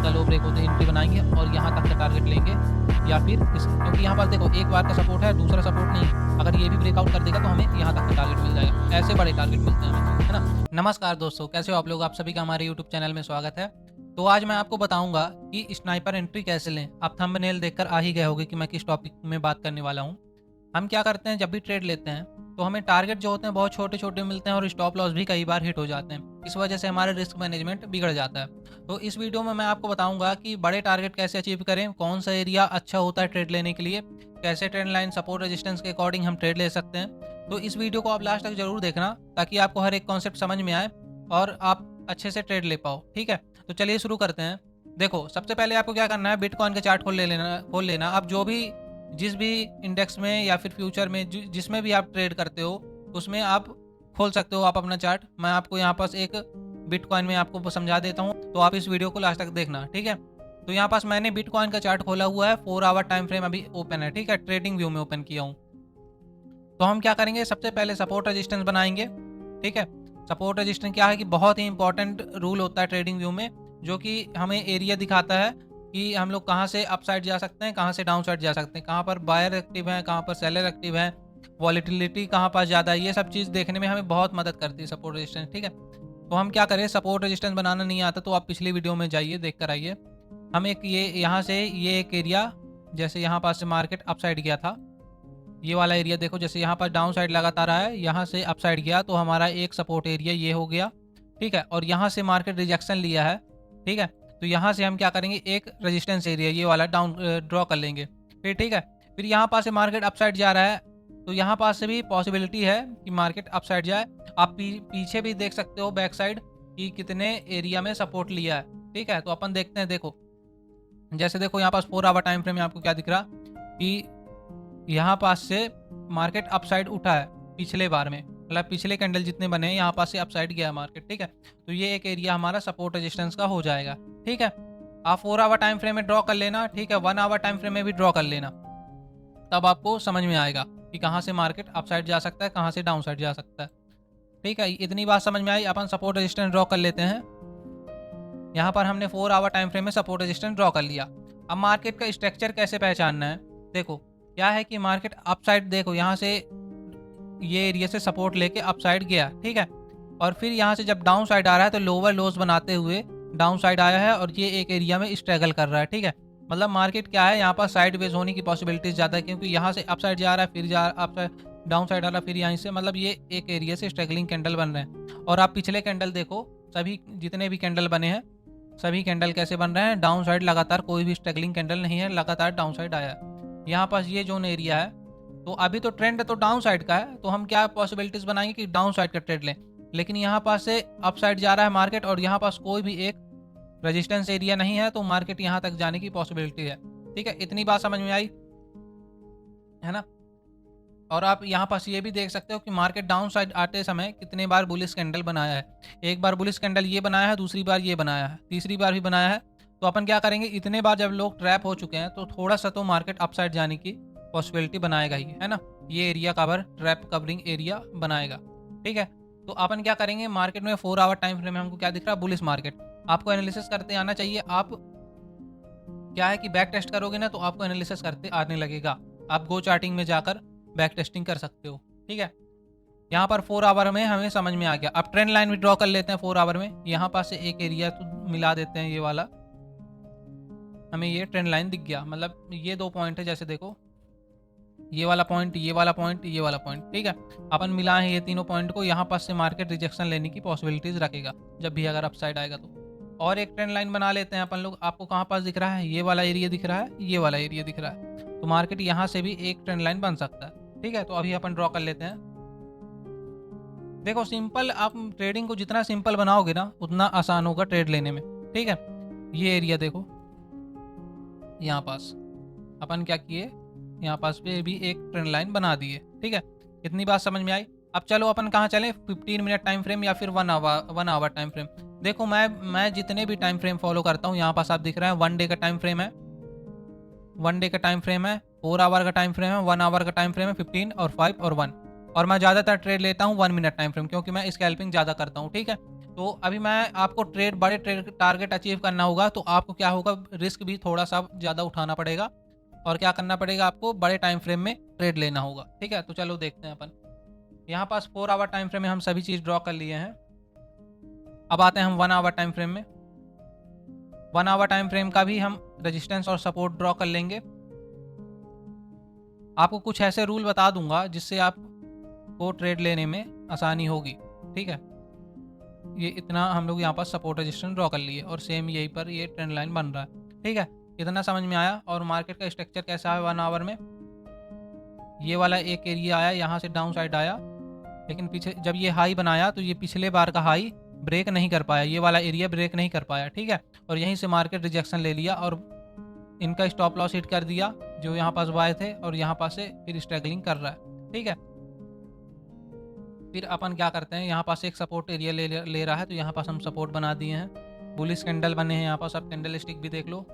हल्का लो ब्रेक होते ही एंट्री बनाएंगे और यहाँ तक का टारगेट लेंगे, या फिर क्योंकि यहाँ पर देखो एक बार का सपोर्ट है, दूसरा सपोर्ट नहीं है। अगर ये भी ब्रेकआउट कर देगा तो हमें यहाँ तक का टारगेट मिल जाएगा। ऐसे बड़े टारगेट मिलते हैं हमें, है ना। नमस्कार दोस्तों, कैसे हो आप लोग? आप सभी का हमारे यूट्यूब चैनल में स्वागत है। तो आज मैं आपको बताऊंगा कि स्नाइपर एंट्री कैसे लें। आप थंबनेल देखकर आ ही गए होंगे कि मैं किस टॉपिक में बात करने वाला हूँ। हम क्या करते हैं, जब भी ट्रेड लेते हैं तो हमें टारगेट जो होते हैं बहुत छोटे छोटे मिलते हैं और स्टॉप लॉस भी कई बार हिट हो जाते हैं। इस वजह से हमारा रिस्क मैनेजमेंट बिगड़ जाता है। तो इस वीडियो में मैं आपको बताऊंगा कि बड़े टारगेट कैसे अचीव करें, कौन सा एरिया अच्छा होता है ट्रेड लेने के लिए, कैसे ट्रेंड लाइन सपोर्ट रेजिस्टेंस के अकॉर्डिंग हम ट्रेड ले सकते हैं। तो इस वीडियो को आप लास्ट तक जरूर देखना ताकि आपको हर एक कॉन्सेप्ट समझ में आए और आप अच्छे से ट्रेड ले पाओ। ठीक है, तो चलिए शुरू करते हैं। देखो, सबसे पहले आपको क्या करना है, बिटकॉइन का चार्ट खोल लेना। आप जिस भी इंडेक्स में या फिर फ्यूचर में जिसमें भी आप ट्रेड करते हो उसमें आप खोल सकते हो आप अपना चार्ट। मैं आपको यहाँ पास एक बिटकॉइन में आपको समझा देता हूँ, तो आप इस वीडियो को लास्ट तक देखना। ठीक है, तो यहाँ पास मैंने बिटकॉइन का चार्ट खोला हुआ है, 4 आवर टाइम फ्रेम अभी ओपन है। ठीक है, ट्रेडिंग व्यू में ओपन किया हूँ। तो हम क्या करेंगे, सबसे पहले सपोर्ट रेजिस्टेंस बनाएंगे। ठीक है, सपोर्ट रेजिस्टेंस क्या है कि बहुत ही इंपॉर्टेंट रूल होता है ट्रेडिंग व्यू में, जो कि हमें एरिया दिखाता है कि हम लोग कहाँ से अपसाइड जा सकते हैं, कहाँ से डाउन साइड जा सकते हैं, कहाँ पर बायर एक्टिव है, कहाँ पर सेलर एक्टिव है, वॉलेटिलिटी कहाँ पास ज़्यादा है। ये सब चीज़ देखने में हमें बहुत मदद करती है सपोर्ट रेजिस्टेंस। ठीक है, तो हम क्या करें, सपोर्ट रेजिस्टेंस बनाना नहीं आता तो आप पिछली वीडियो में जाइए, देख कर आइए। हम एक यहाँ से ये एक एरिया, जैसे यहाँ पास से मार्केट अपसाइड गया था, ये वाला एरिया देखो, जैसे यहाँ पर डाउन साइड लगातार आया, यहाँ से अपसाइड गया तो हमारा एक सपोर्ट एरिया ये हो गया। ठीक है, और यहाँ से मार्केट रिजेक्शन लिया है। ठीक है, तो यहाँ से हम क्या करेंगे, एक रेजिस्टेंस एरिया ये वाला डाउन ड्रॉ कर लेंगे। फिर ठीक है, फिर यहाँ पास से मार्केट अपसाइड जा रहा है, तो यहाँ पास से भी पॉसिबिलिटी है कि मार्केट अपसाइड जाए। आप पीछे भी देख सकते हो बैक साइड कि कितने एरिया में सपोर्ट लिया है। ठीक है, तो अपन देखते हैं। देखो, जैसे देखो यहाँ पास 4 आवर टाइम फ्रेम में आपको क्या दिख रहा कि यहाँ पास से मार्केट अपसाइड उठा है पिछले बार में, मतलब पिछले कैंडल जितने बने हैं यहाँ पास से अपसाइड गया है मार्केट। ठीक है, तो ये एक एरिया हमारा सपोर्ट रेजिस्टेंस का हो जाएगा। ठीक है, आप 4 आवर टाइम फ्रेम में ड्रॉ कर लेना। ठीक है, 1 आवर टाइम फ्रेम में भी ड्रॉ कर लेना, तब आपको समझ में आएगा कि कहाँ से मार्केट अपसाइड जा सकता है, कहाँ से डाउन साइड जा सकता है। ठीक है, इतनी बात समझ में आई। अपन सपोर्ट रेजिस्टेंस ड्रॉ कर लेते हैं। यहाँ पर हमने 4 आवर टाइम फ्रेम में सपोर्ट रेजिस्टेंस ड्रॉ कर लिया। अब मार्केट का स्ट्रक्चर कैसे पहचानना है, देखो क्या है कि मार्केट अपसाइड, देखो यहाँ से ये एरिया से सपोर्ट लेके अपसाइड गया। ठीक है, और फिर यहाँ से जब डाउन साइड आ रहा है तो लोअर लोज बनाते हुए डाउन साइड आया है और ये एक एरिया में स्ट्रगल कर रहा है। ठीक है, मतलब मार्केट क्या है, यहाँ पर साइड वेज होने की पॉसिबिलिटीज ज़्यादा है, क्योंकि यहाँ से अपसाइड जा रहा है, फिर अपसाइड डाउन साइड आ रहा है, फिर यहाँ से, मतलब ये एक एरिया से स्ट्रगलिंग कैंडल बन रहे हैं। और आप पिछले कैंडल देखो, सभी जितने भी कैंडल बने हैं सभी कैंडल कैसे बन रहे हैं, डाउन साइड लगातार, कोई भी स्ट्रगलिंग कैंडल नहीं है, लगातार डाउन साइड आया है। यहाँ पास ये जोन एरिया है, तो अभी तो ट्रेंड तो डाउन साइड का है, तो हम क्या पॉसिबिलिटीज बनाएंगे कि डाउन साइड का ट्रेड लें। लेकिन यहाँ पास से अप साइड जा रहा है मार्केट और यहाँ पास कोई भी एक रेजिस्टेंस एरिया नहीं है, तो मार्केट यहाँ तक जाने की पॉसिबिलिटी है। ठीक है, इतनी बात समझ में आई, है ना। और आप यहाँ पास ये भी देख सकते हो कि मार्केट डाउन साइड आते समय कितने बार बुलिश कैंडल बनाया है। एक बार बुलिश कैंडल ये बनाया है, दूसरी बार ये बनाया है, तीसरी बार भी बनाया है। तो अपन क्या करेंगे, इतने बार जब लोग ट्रैप हो चुके हैं तो थोड़ा सा तो मार्केट अपसाइड जाने की पॉसिबिलिटी बनाएगा ही, है ना। ये area cover trap covering area बनाएगा। ठीक है, तो अपन क्या करेंगे, मार्केट में 4 आवर टाइम फ्रेम में हमको क्या दिख रहा है, बुलिश मार्केट। आपको एनालिसिस करते आना चाहिए। आप क्या है कि बैक टेस्ट करोगे ना तो आपको एनालिसिस करते आने लगेगा। आप गो चार्टिंग में जाकर बैक टेस्टिंग कर सकते हो। ठीक है, यहाँ पर 4 आवर में हमें समझ में आ गया। अब ट्रेंड लाइन भी ड्रॉ कर लेते हैं 4 आवर में। यहाँ पास से एक एरिया तो मिला देते हैं, ये वाला हमें ये ट्रेंड लाइन दिख गया, मतलब ये 2 पॉइंट है, जैसे देखो ये वाला पॉइंट, ये वाला पॉइंट, ये वाला पॉइंट। ठीक है, अपन मिला है ये तीनों पॉइंट को, यहाँ पास से मार्केट रिजेक्शन लेने की पॉसिबिलिटीज रखेगा जब भी अगर अपसाइड आएगा तो। और एक ट्रेंड लाइन बना लेते हैं अपन लोग। आपको कहाँ पास दिख रहा है, ये वाला एरिया दिख रहा है, ये वाला एरिया दिख रहा है, तो मार्केट यहाँ से भी एक ट्रेंड लाइन बन सकता है। ठीक है, तो अभी अपन ड्रॉ कर लेते हैं। देखो सिंपल, आप ट्रेडिंग को जितना सिंपल बनाओगे ना उतना आसान होगा ट्रेड लेने में। ठीक है, ये एरिया देखो, यहाँ पास अपन क्या किए, यहाँ पास पे भी एक ट्रेंड लाइन बना दिए। ठीक है, इतनी बात समझ में आई। अब चलो अपन कहाँ चलें, 15 मिनट टाइम फ्रेम या फिर 1 आवर टाइम फ्रेम। देखो मैं जितने भी टाइम फ्रेम फॉलो करता हूँ, यहाँ पास आप दिख रहा है 1 डे का टाइम फ्रेम है, 1 डे का टाइम फ्रेम है, 4 आवर का टाइम फ्रेम है, 1 आवर का टाइम फ्रेम है, 15 और 5 और 1। और मैं ज़्यादातर ट्रेड लेता हूँ 1 मिनट टाइम फ्रेम, क्योंकि मैं स्कैल्पिंग ज़्यादा करता हूँ। ठीक है, तो अभी मैं आपको बड़े ट्रेड टारगेट अचीव करना होगा, तो आपको क्या होगा, रिस्क भी थोड़ा सा ज़्यादा उठाना पड़ेगा और क्या करना पड़ेगा, आपको बड़े टाइम फ्रेम में ट्रेड लेना होगा। ठीक है, तो चलो देखते हैं अपन। यहाँ पास 4 आवर टाइम फ्रेम में हम सभी चीज़ ड्रॉ कर लिए हैं। अब आते हैं हम 1 आवर टाइम फ्रेम में। 1 आवर टाइम फ्रेम का भी हम रेजिस्टेंस और सपोर्ट ड्रॉ कर लेंगे। आपको कुछ ऐसे रूल बता दूंगा जिससे आपको ट्रेड लेने में आसानी होगी। ठीक है, ये इतना हम लोग यहाँ पर सपोर्ट रेजिस्टेंस ड्रॉ कर लिए और सेम यहीं पर ये ट्रेंड लाइन बन रहा है। ठीक है, इतना समझ में आया। और मार्केट का स्ट्रक्चर कैसा है 1 आवर में, ये वाला एक एरिया आया, यहाँ से डाउन साइड आया, लेकिन पीछे जब ये हाई बनाया तो ये पिछले बार का हाई ब्रेक नहीं कर पाया, ये वाला एरिया ब्रेक नहीं कर पाया। ठीक है, और यहीं से मार्केट रिजेक्शन ले लिया और इनका स्टॉप लॉस हिट कर दिया जो यहाँ पास बाय थे, और यहाँ पास से फिर स्ट्रगलिंग कर रहा है। ठीक है, फिर अपन क्या करते हैं, यहाँ पास एक सपोर्ट एरिया ले रहा है, तो यहाँ पास हम सपोर्ट बना दिए हैं। बुलिश कैंडल बने हैं यहाँ पास, आप कैंडल स्टिक भी देख लो,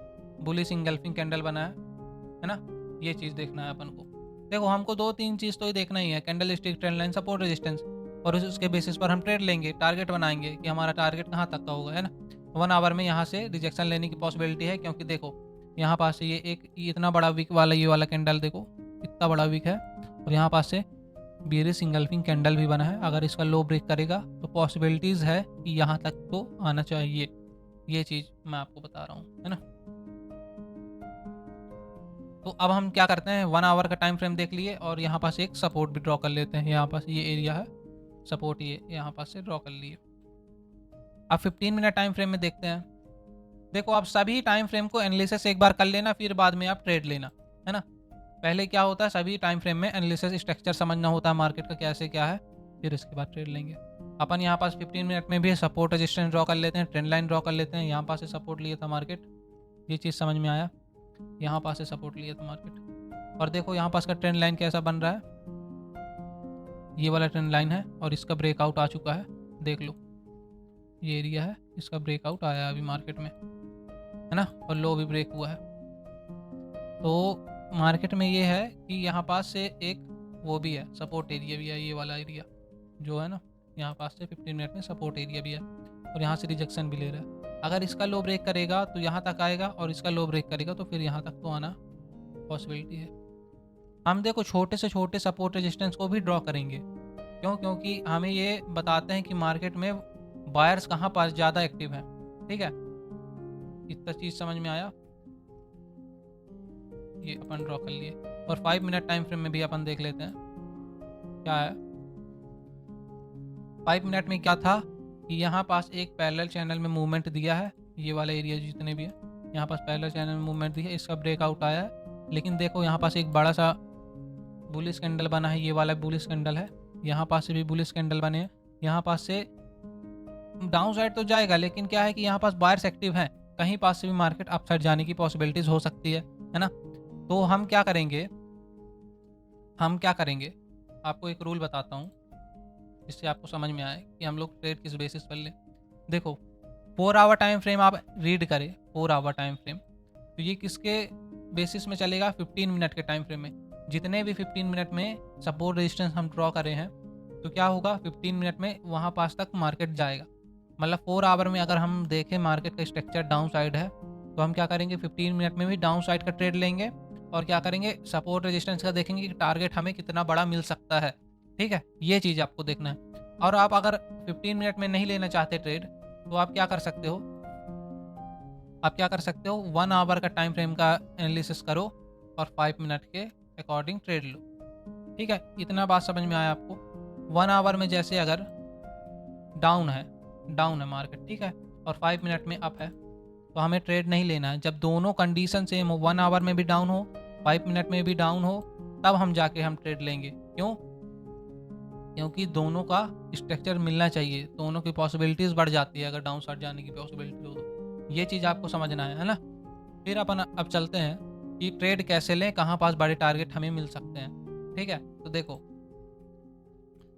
बुलिश इंगल्फिंग कैंडल बना है ना। ये चीज़ देखना है अपन को। देखो हमको 2-3 चीज़ तो ही देखना ही है, candle stick, trend line, support resistance, और उसके बेसिस पर हम ट्रेड लेंगे, टारगेट बनाएंगे कि हमारा टारगेट कहाँ तक का होगा, है ना। 1 आवर में यहाँ से रिजेक्शन लेने की पॉसिबिलिटी है, क्योंकि देखो यहाँ पास से ये इतना बड़ा वीक वाला ये वाला कैंडल देखो इतना बड़ा वीक है, और यहाँ पास से बेरिश इंगल्फिंग कैंडल भी बना है। अगर इसका लो ब्रेक करेगा तो पॉसिबिलिटीज़ है कि यहाँ तक तो आना चाहिए। ये चीज़ मैं आपको बता रहा हूँ, है ना। तो अब हम क्या करते हैं, 1 आवर का टाइम फ्रेम देख लिए और यहाँ पास एक सपोर्ट भी ड्रॉ कर लेते हैं। यहाँ पास ये एरिया है सपोर्ट, ये यहाँ पास से ड्रॉ कर लिए। अब 15 मिनट टाइम फ्रेम में देखते हैं। देखो आप सभी टाइम फ्रेम को एनालिसिस एक बार कर लेना, फिर बाद में आप ट्रेड लेना, है ना। पहले क्या होता है, सभी टाइम फ्रेम में एनालिसिस स्ट्रक्चर समझना होता है मार्केट का कैसे क्या है, फिर इसके बाद ट्रेड लेंगे। अपन यहाँ पास 15 मिनट में भी सपोर्ट रेजिस्टेंस ड्रॉ कर लेते हैं, ट्रेंड लाइन ड्रॉ कर लेते हैं। यहाँ पास से सपोर्ट लिया था मार्केट, ये चीज़ समझ में आया, यहाँ पास से सपोर्ट लिया था मार्केट। और देखो यहाँ पास का ट्रेंड लाइन कैसा बन रहा है, ये वाला ट्रेंड लाइन है और इसका ब्रेकआउट आ चुका है, देख लो ये एरिया है, इसका ब्रेकआउट आया अभी मार्केट में, है ना, और लो भी ब्रेक हुआ है। तो मार्केट में ये है कि यहाँ पास से एक वो भी है, सपोर्ट एरिया भी है, ये वाला एरिया जो है ना, यहाँ पास से 15 मिनट में सपोर्ट एरिया भी है, और यहाँ से रिजेक्शन भी ले रहा है। अगर इसका लो ब्रेक करेगा तो यहाँ तक आएगा, और इसका लो ब्रेक करेगा तो फिर यहाँ तक तो आना पॉसिबिलिटी है। हम देखो छोटे से छोटे सपोर्ट रेजिस्टेंस को भी ड्रॉ करेंगे, क्यों, क्योंकि हमें ये बताते हैं कि मार्केट में बायर्स कहाँ पर ज़्यादा एक्टिव हैं। ठीक है, इतना चीज़ समझ में आया, ये अपन ड्रॉ कर लिए। और 5 मिनट टाइम फ्रेम में भी अपन देख लेते हैं क्या है। 5 मिनट में क्या था कि यहाँ पास एक पैरेलल चैनल में मूवमेंट दिया है, ये वाला एरिया जितने भी है यहाँ पास पैरेलल चैनल में मूवमेंट दिया है, इसका ब्रेकआउट आया है। लेकिन देखो यहाँ पास एक बड़ा सा बुलिश कैंडल बना है, ये वाला बुलिश कैंडल है, यहाँ पास से भी बुलिश कैंडल बने हैं। यहाँ पास से डाउन साइड तो जाएगा, लेकिन क्या है कि यहाँ पास बायर्स एक्टिव हैं, कहीं पास से भी मार्केट अप साइड जाने की पॉसिबिलिटीज़ हो सकती है ना। तो हम क्या करेंगे, आपको एक रूल बताता हूँ जिससे आपको समझ में आए कि हम लोग ट्रेड किस बेसिस पर लें। देखो 4 आवर टाइम फ्रेम आप रीड करें, 4 आवर टाइम फ्रेम, तो ये किसके बेसिस में चलेगा, 15 मिनट के टाइम फ्रेम में। जितने भी 15 मिनट में सपोर्ट रेजिस्टेंस हम ड्रॉ करे हैं, तो क्या होगा 15 मिनट में वहाँ पास तक मार्केट जाएगा। मतलब 4 आवर में अगर हम देखें मार्केट का स्ट्रक्चर डाउन साइड है, तो हम क्या करेंगे 15 मिनट में भी डाउन साइड का ट्रेड लेंगे, और क्या करेंगे सपोर्ट रेजिस्टेंस का देखेंगे कि टारगेट हमें कितना बड़ा मिल सकता है। ठीक है, ये चीज़ आपको देखना है। और आप अगर 15 मिनट में नहीं लेना चाहते ट्रेड, तो आप क्या कर सकते हो, 1 आवर का टाइम फ्रेम का एनालिसिस करो और 5 मिनट के अकॉर्डिंग ट्रेड लो। ठीक है, इतना बात समझ में आया आपको। 1 आवर में जैसे अगर डाउन है मार्केट, ठीक है, और 5 मिनट में अप है, तो हमें ट्रेड नहीं लेना है। जब दोनों कंडीशन सेम हो, 1 आवर में भी डाउन हो, 5 मिनट में भी डाउन हो, तब हम जाके हम ट्रेड लेंगे। क्यों, क्योंकि दोनों का स्ट्रक्चर मिलना चाहिए, दोनों की पॉसिबिलिटीज़ बढ़ जाती है अगर डाउन साइड जाने की पॉसिबिलिटी हो तो। ये चीज़ आपको समझना है ना। फिर अपन अब चलते हैं कि ट्रेड कैसे लें, कहाँ पास बड़े टारगेट हमें मिल सकते हैं। ठीक है, तो देखो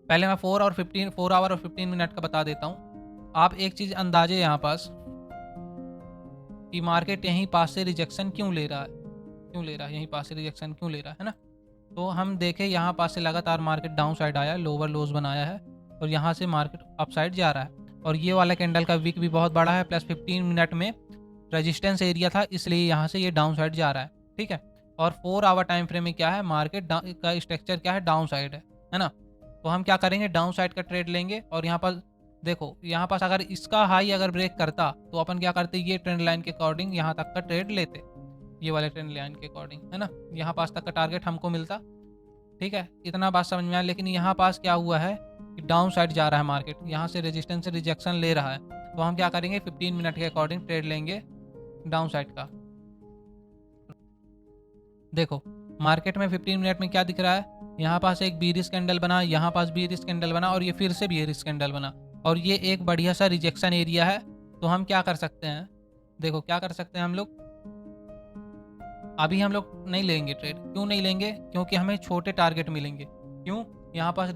पहले मैं 4 आवर और 15 मिनट का बता देता हूँ। आप एक चीज़ अंदाजे यहाँ पास कि मार्केट यहीं पास से रिजेक्शन क्यों ले रहा है, यहीं पास से रिजेक्शन क्यों ले रहा है ना। तो हम देखें यहाँ पास से लगातार मार्केट डाउन साइड आया, लोअर लोज बनाया है, और यहाँ से मार्केट अप साइड जा रहा है। और ये वाला कैंडल का विक भी बहुत बड़ा है, प्लस 15 मिनट में रेजिस्टेंस एरिया था, इसलिए यहाँ से ये डाउन साइड जा रहा है। ठीक है, और 4 आवर टाइम फ्रेम में क्या है, मार्केट का स्ट्रक्चर क्या है, डाउन साइड है ना। तो हम क्या करेंगे, डाउन साइड का ट्रेड लेंगे। और यहाँ पर देखो, यहाँ पास अगर इसका हाई अगर ब्रेक करता तो अपन क्या करते, ये ट्रेंड लाइन के अकॉर्डिंग यहाँ तक का ट्रेड लेते, ये वाले ट्रेंड लाइन के अकॉर्डिंग, है ना। यहाँ पास तक का टारगेट हमको मिलता। ठीक है, इतना बात समझ में आया। लेकिन यहाँ पास क्या हुआ है कि डाउन साइड जा रहा है मार्केट, यहाँ से रेजिस्टेंस से रिजेक्शन ले रहा है। तो हम क्या करेंगे, 15 मिनट के अकॉर्डिंग ट्रेड लेंगे डाउन साइड का। देखो मार्केट में 15 मिनट में क्या दिख रहा है, यहाँ पास एक बीरिश कैंडल बना, यहाँ पास बीरिश कैंडल बना, और ये फिर से बीरिश कैंडल बना, और ये एक बढ़िया सा रिजेक्शन एरिया है। तो हम क्या कर सकते हैं, देखो क्या कर सकते हैं हम लोग, अभी हम लोग नहीं लेंगे ट्रेड। क्यों नहीं लेंगे, क्योंकि हमें छोटे टारगेट मिलेंगे। क्यों, यहाँ पास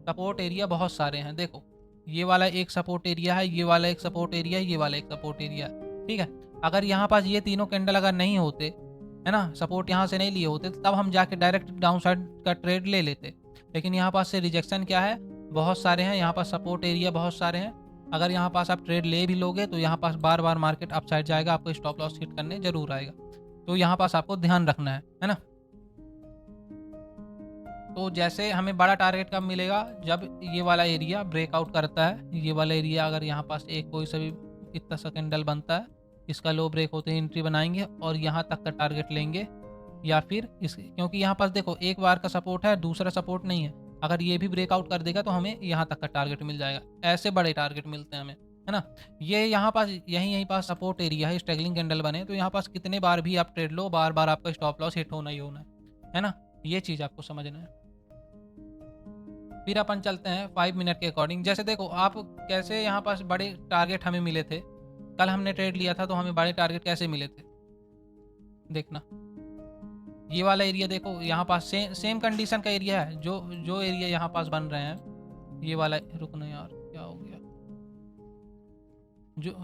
सपोर्ट एरिया बहुत सारे हैं। देखो ये वाला एक सपोर्ट एरिया है, ये वाला एक सपोर्ट एरिया है, ये वाला एक सपोर्ट एरिया है। ठीक है, अगर यहाँ पास ये तीनों कैंडल अगर नहीं होते, है ना, सपोर्ट यहाँ से नहीं लिए होते, तब हम जाके डायरेक्ट डाउन साइड का ट्रेड ले लेते। लेकिन यहाँ पास से रिजेक्शन क्या है, बहुत सारे हैं, यहाँ पास सपोर्ट एरिया बहुत सारे हैं। अगर यहाँ पास आप ट्रेड ले भी लोगे तो यहाँ पास बार बार मार्केट अप साइड जाएगा, आपको स्टॉप लॉस हिट करने जरूर आएगा। तो यहाँ पास आपको ध्यान रखना है ना। तो जैसे हमें बड़ा टारगेट कब मिलेगा, जब ये वाला एरिया ब्रेकआउट करता है। ये वाला एरिया अगर यहाँ पास एक कोई सा भी इतना सा कैंडल बनता है, इसका लो ब्रेक होते ही एंट्री बनाएंगे और यहाँ तक का टारगेट लेंगे, या फिर इस, क्योंकि यहाँ पास देखो एक बार का सपोर्ट है, दूसरा सपोर्ट नहीं है। अगर ये भी ब्रेकआउट कर देगा तो हमें यहाँ तक का टारगेट मिल जाएगा। ऐसे बड़े टारगेट मिलते हैं हमें, है ना। ये यहाँ पास यहीं पास सपोर्ट एरिया है, स्ट्रगलिंग कैंडल बने, तो यहाँ पास कितने बार भी आप ट्रेड लो, बार बार आपका स्टॉप लॉस हिट होना ही होना है ना। ये चीज़ आपको समझना है। फिर अपन चलते हैं 5 मिनट के अकॉर्डिंग। जैसे देखो आप कैसे यहाँ पास बड़े टारगेट हमें मिले थे, कल हमने ट्रेड लिया था तो हमें बड़े टारगेट कैसे मिले थे, देखना। ये वाला एरिया देखो, यहाँ पास सेम कंडीशन का एरिया है, जो एरिया यहाँ पास बन रहे हैं, ये वाला, रुकना यार क्या हो गया,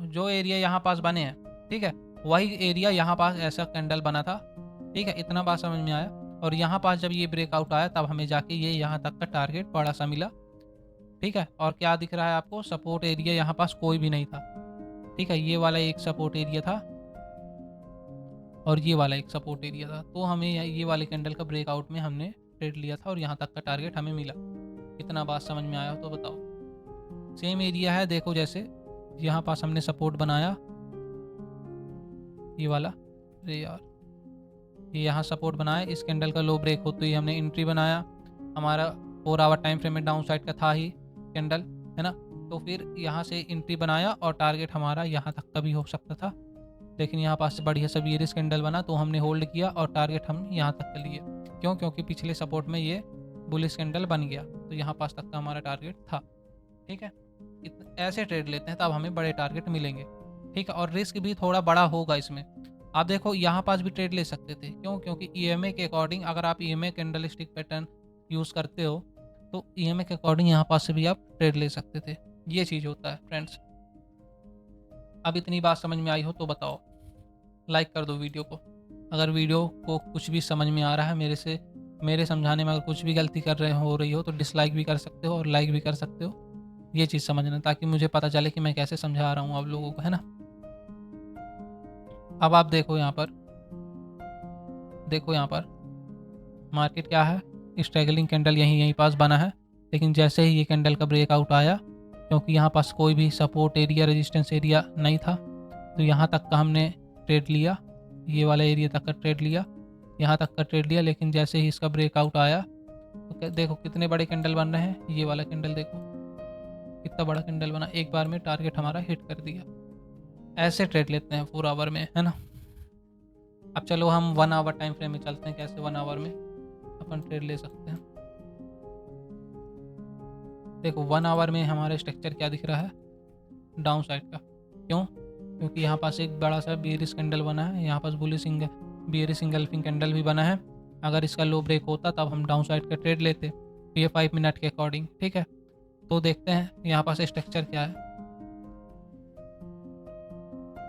जो एरिया यहाँ पास बने हैं, ठीक है, वही एरिया यहाँ पास ऐसा कैंडल बना था। ठीक है, इतना बात समझ में आया। और यहाँ पास जब ये ब्रेकआउट आया तब हमें जाके ये यहाँ तक का टारगेट बड़ा सा मिला। ठीक है, और क्या दिख रहा है आपको, सपोर्ट एरिया यहाँ पास कोई भी नहीं था। ठीक है, ये वाला एक सपोर्ट एरिया था और ये वाला एक सपोर्ट एरिया था। तो हमें ये वाले कैंडल का ब्रेकआउट में हमने ट्रेड लिया था और यहाँ तक का टारगेट हमें मिला। इतना बात समझ में आया हो तो बताओ। सेम एरिया है, देखो जैसे यहाँ पास हमने सपोर्ट बनाया, ये वाला, अरे यार, ये यहाँ सपोर्ट बनाया, इस कैंडल का लो ब्रेक होते ही हमने एंट्री बनाया। हमारा 4 आवर टाइम फ्रेम में डाउन साइड का था ही कैंडल, है ना। तो फिर यहाँ से एंट्री बनाया और टारगेट हमारा यहाँ तक का भी हो सकता था, लेकिन यहाँ पास से बढ़िया सा बीरिश कैंडल बना तो हमने होल्ड किया और टारगेट हम यहाँ तक का लिए। क्यों, क्योंकि पिछले सपोर्ट में ये बुलिश कैंडल बन गया, तो यहाँ पास तक का हमारा टारगेट था। ठीक है, ऐसे ट्रेड लेते हैं तब हमें बड़े टारगेट मिलेंगे। ठीक है, और रिस्क भी थोड़ा बड़ा होगा इसमें। आप देखो यहाँ पास भी ट्रेड ले सकते थे, क्यों, क्योंकि EMA के अकॉर्डिंग, अगर आप EMA candle stick pattern use करते हो तो EMA के अकॉर्डिंग यहाँ पास से भी आप ट्रेड ले सकते थे। ये चीज़ होता है फ्रेंड्स। अब इतनी बात समझ में आई हो तो बताओ, लाइक कर दो वीडियो को। अगर वीडियो को कुछ भी समझ में आ रहा है, मेरे समझाने में अगर कुछ भी गलती हो रही हो तो डिसलाइक भी कर सकते हो और लाइक भी कर सकते हो। ये चीज़ समझना, ताकि मुझे पता चले कि मैं कैसे समझा रहा हूँ आप लोगों को, है ना। अब आप देखो यहाँ पर मार्केट क्या है, स्ट्रगलिंग कैंडल यहीं पास बना है। लेकिन जैसे ही ये कैंडल का ब्रेकआउट आया, क्योंकि यहाँ पास कोई भी सपोर्ट एरिया, रेजिस्टेंस एरिया नहीं था, तो यहाँ तक का हमने ट्रेड लिया, ये वाला एरिया तक का ट्रेड लिया, यहाँ तक का ट्रेड लिया। लेकिन जैसे ही इसका ब्रेकआउट आया तो देखो कितने बड़े कैंडल बन रहे हैं। ये वाला कैंडल देखो कितना बड़ा कैंडल बना, एक बार में टारगेट हमारा हिट कर दिया। ऐसे ट्रेड लेते हैं 4 आवर में, है ना। अब चलो हम 1 आवर टाइम फ्रेम में चलते हैं, कैसे 1 आवर में अपन ट्रेड ले सकते हैं। देखो 1 आवर में हमारा स्ट्रक्चर क्या दिख रहा है, डाउन साइड का। क्यों, क्योंकि यहाँ पास एक बड़ा सा बेयरिश कैंडल बना है, यहाँ पास बेयरिश इंगल्फिंग कैंडल भी बना है। अगर इसका लो ब्रेक होता तब हम डाउन साइड का ट्रेड लेते, ये 5 मिनट के अकॉर्डिंग। ठीक है, तो देखते हैं यहाँ पास स्ट्रक्चर क्या है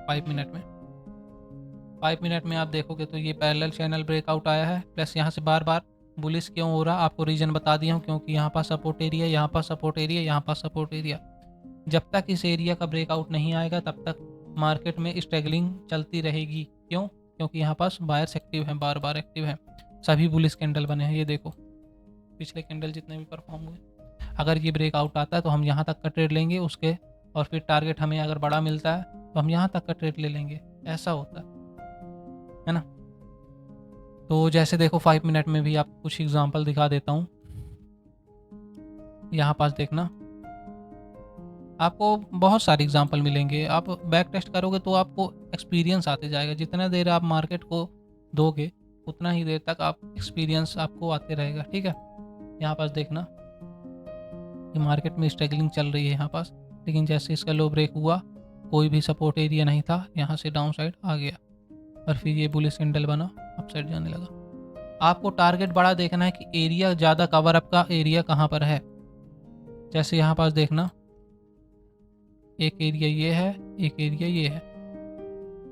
5 मिनट में। 5 मिनट में आप देखोगे तो ये पैरेलल चैनल ब्रेकआउट आया है, प्लस यहाँ से बार बार बुलिश क्यों हो रहा, आपको रीजन बता दिया हूँ। क्योंकि यहाँ पास सपोर्ट एरिया, यहाँ पास सपोर्ट एरिया, यहाँ पास सपोर्ट एरिया, जब तक इस एरिया का ब्रेकआउट नहीं आएगा तब तक मार्केट में स्ट्रगलिंग चलती रहेगी। क्यों? क्योंकि यहाँ पास बायर्स एक्टिव हैं, बार बार एक्टिव हैं, सभी बुलिश कैंडल बने हैं। ये देखो पिछले कैंडल जितने भी परफॉर्म हुए, अगर ये ब्रेकआउट आता है तो हम यहाँ तक का ट्रेड लेंगे उसके, और फिर टारगेट हमें अगर बड़ा मिलता है तो हम यहाँ तक का ट्रेड ले लेंगे। ऐसा होता है ना। तो जैसे देखो 5 मिनट में भी आपको कुछ एग्जांपल दिखा देता हूँ। यहाँ पास देखना, आपको बहुत सारे एग्जांपल मिलेंगे। आप बैक टेस्ट करोगे तो आपको एक्सपीरियंस आते जाएगा। जितना देर आप मार्केट को दोगे उतना ही देर तक आप एक्सपीरियंस आपको आते रहेगा। ठीक है, यहाँ पास देखना, ये मार्केट में स्ट्रगलिंग चल रही है यहाँ पास, लेकिन जैसे इसका लो ब्रेक हुआ कोई भी सपोर्ट एरिया नहीं था, यहाँ से डाउन साइड आ गया और फिर ये बुलिश कैंडल बना, अप साइड जाने लगा। आपको टारगेट बड़ा देखना है कि एरिया ज़्यादा कवर अप का एरिया कहाँ पर है। जैसे यहाँ पास देखना, एक एरिया ये है, एक एरिया ये है,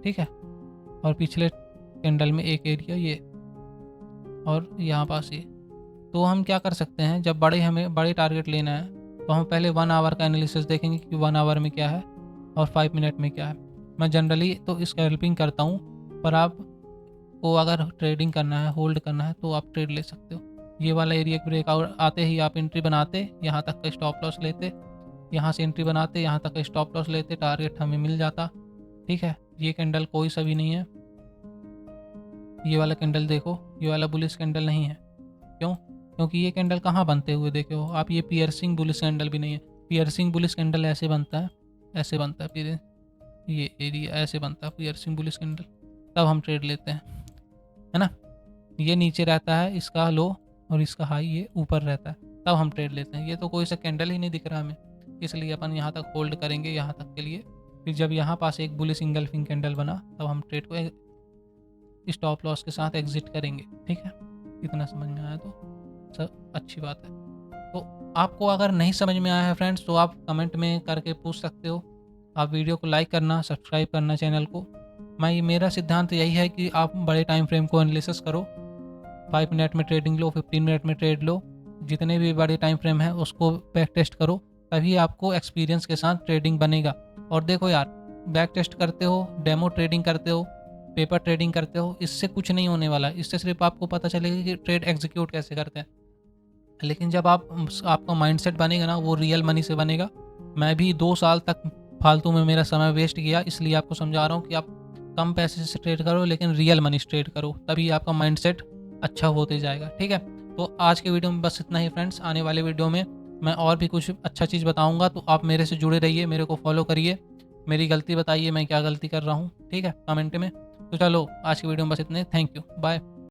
ठीक है, और पिछले कैंडल में एक एरिया ये, और यहाँ पास ये। तो हम क्या कर सकते हैं, जब हमें बड़े टारगेट लेना है तो हम पहले 1 आवर का एनालिसिस देखेंगे कि 1 आवर में क्या है और 5 मिनट में क्या है। मैं जनरली तो स्कैल्पिंग करता हूँ, पर आप को अगर ट्रेडिंग करना है, होल्ड करना है तो आप ट्रेड ले सकते हो। ये वाला एरिया ब्रेकआउट आते ही आप एंट्री बनाते, यहाँ तक का स्टॉप लॉस लेते, यहाँ से एंट्री बनाते, यहाँ तक का स्टॉप लॉस लेते, टारगेट हमें मिल जाता। ठीक है, ये कैंडल कोई सा भी नहीं है, ये वाला कैंडल देखो, ये वाला बुलिश कैंडल नहीं है। क्यों? क्योंकि ये कैंडल कहाँ बनते हुए देखे हो आप, ये पियर्सिंग बुलिश कैंडल भी नहीं है। पियर्सिंग बुलिश कैंडल ऐसे बनता है, ऐसे बनता है, फिर ये एरिया ऐसे बनता है पियर्सिंग बुलिश कैंडल, तब हम ट्रेड लेते हैं, है ना। ये नीचे रहता है इसका लो और इसका हाई ये ऊपर रहता है, तब हम ट्रेड लेते हैं। ये तो कोई सा कैंडल ही नहीं दिख रहा हमें, इसलिए अपन यहाँ तक होल्ड करेंगे, यहाँ तक के लिए। फिर जब यहाँ पास एक बुलिश इंगल्फिंग कैंडल बना तब हम ट्रेड को स्टॉप लॉस के साथ एग्जिट करेंगे। ठीक है, इतना समझ में आया तो सब अच्छी बात है। तो आपको अगर नहीं समझ में आया है फ्रेंड्स तो आप कमेंट में करके पूछ सकते हो। आप वीडियो को लाइक करना, सब्सक्राइब करना चैनल को। मेरा सिद्धांत यही है कि आप बड़े टाइम फ्रेम को एनालिसिस करो, 5 मिनट में ट्रेडिंग लो, 15 मिनट में ट्रेड लो, जितने भी बड़े टाइम फ्रेम है उसको बैक टेस्ट करो, तभी आपको एक्सपीरियंस के साथ ट्रेडिंग बनेगा। और देखो यार, बैक टेस्ट करते हो, डेमो ट्रेडिंग करते हो, पेपर ट्रेडिंग करते हो, इससे कुछ नहीं होने वाला। इससे सिर्फ आपको पता चलेगा कि ट्रेड एग्जीक्यूट कैसे करते हैं। लेकिन जब आपका माइंडसेट बनेगा ना, वो रियल मनी से बनेगा। मैं भी 2 साल तक फालतू में मेरा समय वेस्ट किया, इसलिए आपको समझा रहा हूँ कि आप कम पैसे से ट्रेड करो लेकिन रियल मनी से ट्रेड करो, तभी आपका माइंडसेट अच्छा होते जाएगा। ठीक है, तो आज के वीडियो में बस इतना ही फ्रेंड्स। आने वाले वीडियो में मैं और भी कुछ अच्छा चीज़ बताऊँगा, तो आप मेरे से जुड़े रहिए, मेरे को फॉलो करिए, मेरी गलती बताइए, मैं क्या गलती कर रहा हूँ। ठीक है, कमेंट में। तो चलो आज की वीडियो में बस इतने, थैंक यू, बाय।